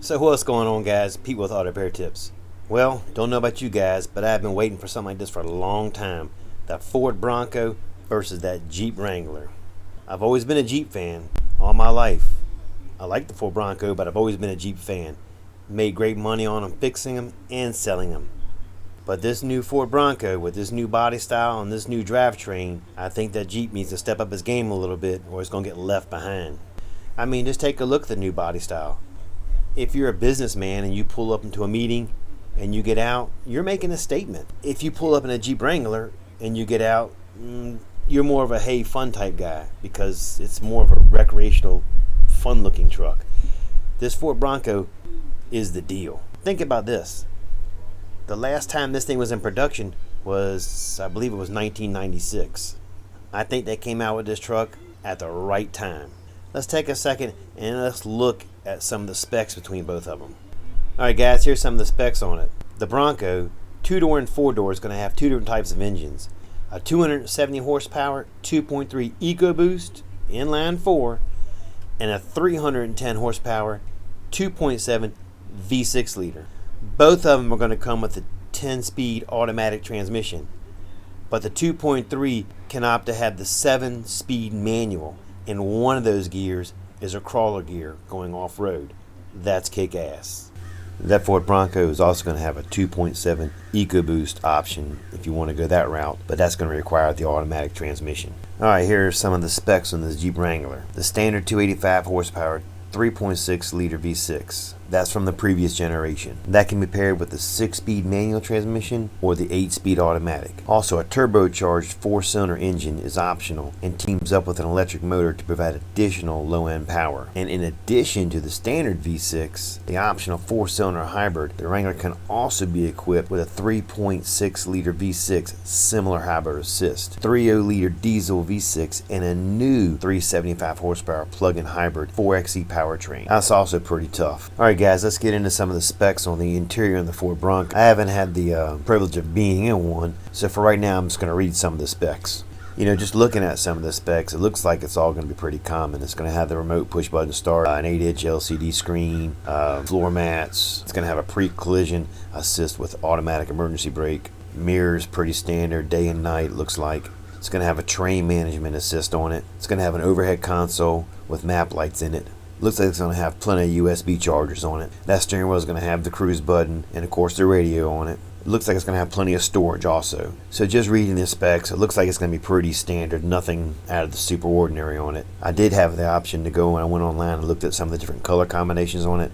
So what's going on, guys? Pete with Auto Repair Tips. Well, don't know about you guys, but I've been waiting for something like this for a long time. That Ford Bronco versus that Jeep Wrangler. I've always been a Jeep fan all my life. I like the Ford Bronco, but I've always been a Jeep fan. Made great money on them, fixing them and selling them. But this new Ford Bronco with this new body style and this new drivetrain, I think that Jeep needs to step up his game a little bit or it's going to get left behind. I mean, just take a look at the new body style. If you're a businessman and you pull up into a meeting and you get out, you're making a statement. If you pull up in a Jeep Wrangler and you get out, you're more of a hey fun type guy because it's more of a recreational fun looking truck. This Ford Bronco is the deal. Think about this. The last time this thing was in production was, I believe it was 1996. I think they came out with this truck at the right time. Let's take a second and let's look at some of the specs between both of them. Alright guys, here's some of the specs on it. The Bronco, 2-door and 4-door, is going to have two different types of engines. A 270 horsepower 2.3 EcoBoost inline 4 and a 310 horsepower 2.7 V6 liter. Both of them are going to come with a 10-speed automatic transmission, but the 2.3 can opt to have the 7-speed manual, and one of those gears is a crawler gear going off-road. That's kick-ass. That Ford Bronco is also going to have a 2.7 EcoBoost option if you want to go that route, but that's going to require the automatic transmission. Alright, here are some of the specs on this Jeep Wrangler. The standard 285 horsepower 3.6 liter V6. That's from the previous generation. That can be paired with the 6-speed manual transmission or the 8-speed automatic. Also, a turbocharged 4-cylinder engine is optional and teams up with an electric motor to provide additional low-end power. And in addition to the standard V6, the optional 4-cylinder hybrid, the Wrangler can also be equipped with a 3.6 liter V6 similar hybrid assist, 3.0 liter diesel V6, and a new 375 horsepower plug-in hybrid 4xe powertrain. That's also pretty tough. Alright guys, let's get into some of the specs on the interior of the Ford Bronco. I haven't had the privilege of being in one, so for right now I'm just going to read some of the specs. You know, just looking at some of the specs, it looks like it's all going to be pretty common. It's going to have the remote push button start, an 8-inch LCD screen, floor mats. It's going to have a pre-collision assist with automatic emergency brake. Mirrors, pretty standard, day and night, looks like. It's going to have a train management assist on it. It's going to have an overhead console with map lights in it. Looks like it's going to have plenty of USB chargers on it. That steering wheel is going to have the cruise button and of course the radio on it. It looks like it's going to have plenty of storage also. So just reading the specs, it looks like it's going to be pretty standard, nothing out of the super ordinary on it. I did have the option to go and I went online and looked at some of the different color combinations on it.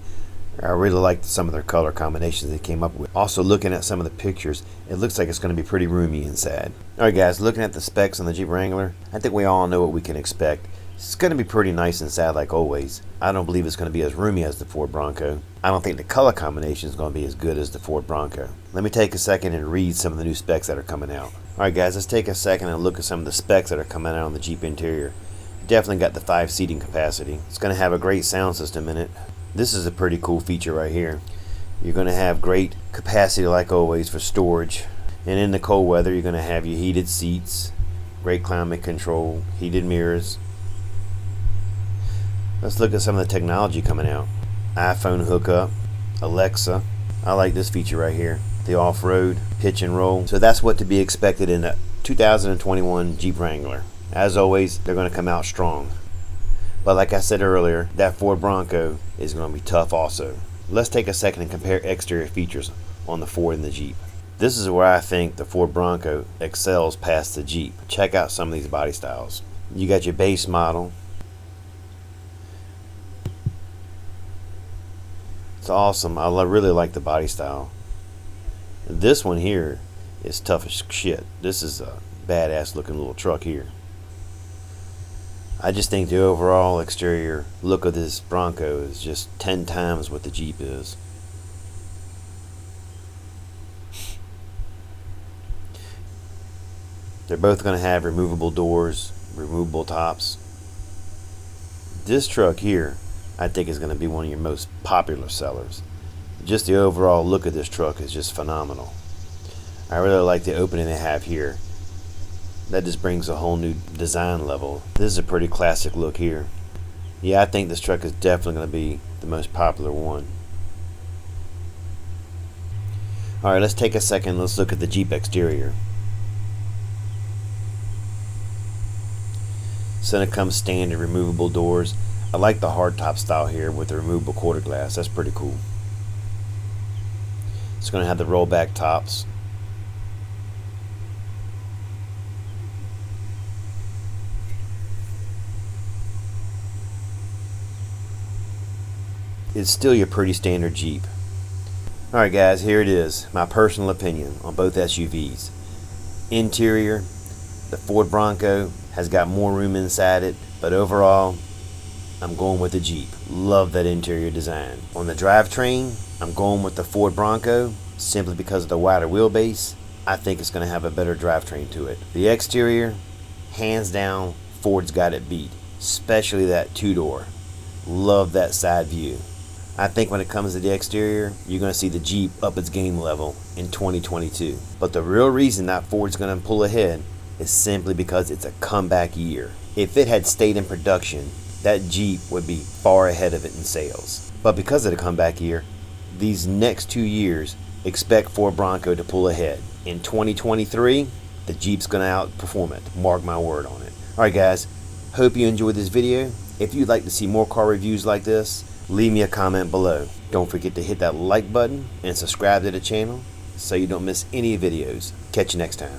I really liked some of their color combinations they came up with. Also looking at some of the pictures, it looks like it's going to be pretty roomy inside. Alright guys, looking at the specs on the Jeep Wrangler, I think we all know what we can expect. It's going to be pretty nice inside like always. I don't believe it's going to be as roomy as the Ford Bronco. I don't think the color combination is going to be as good as the Ford Bronco. Let me take a second and read some of the new specs that are coming out. Alright guys, let's take a second and look at some of the specs that are coming out on the Jeep interior. Definitely got the 5 seating capacity. It's going to have a great sound system in it. This is a pretty cool feature right here. You're going to have great capacity like always for storage. And in the cold weather, you're going to have your heated seats, great climate control, heated mirrors. Let's look at some of the technology coming out. iPhone hookup, Alexa. I like this feature right here. The off-road, pitch and roll. So that's what to be expected in a 2021 Jeep Wrangler. As always, they're going to come out strong. But like I said earlier, that Ford Bronco is going to be tough also. Let's take a second and compare exterior features on the Ford and the Jeep. This is where I think the Ford Bronco excels past the Jeep. Check out some of these body styles. You got your base model. It's awesome. I really like the body style. This one here is tough as shit. This is a badass looking little truck here. I just think the overall exterior look of this Bronco is just 10 times what the Jeep is. They're both going to have removable doors, removable tops. This truck here, I think, is going to be one of your most popular sellers. Just the overall look of this truck is just phenomenal. I really like the opening they have here. That just brings a whole new design level. This is a pretty classic look here. Yeah, I think this truck is definitely going to be the most popular one. Alright, let's take a second. Let's look at the Jeep exterior. So it comes standard removable doors. I like the hardtop style here with the removable quarter glass. That's pretty cool. It's going to have the rollback tops. It's still your pretty standard Jeep. Alright guys, here it is. My personal opinion on both SUVs. Interior, the Ford Bronco has got more room inside it, but overall, I'm going with the Jeep. Love that interior design. On the drivetrain, I'm going with the Ford Bronco simply because of the wider wheelbase. I think it's going to have a better drivetrain to it. The exterior, hands down, Ford's got it beat, especially that two-door. Love that side view. I think when it comes to the exterior, you're going to see the Jeep up its game level in 2022. But the real reason that Ford's going to pull ahead is simply because it's a comeback year. If it had stayed in production, that Jeep would be far ahead of it in sales. But because of the comeback year, these next 2 years, expect Ford Bronco to pull ahead. In 2023, the Jeep's going to outperform it. Mark my word on it. Alright guys, hope you enjoyed this video. If you'd like to see more car reviews like this, leave me a comment below. Don't forget to hit that like button and subscribe to the channel so you don't miss any videos. Catch you next time.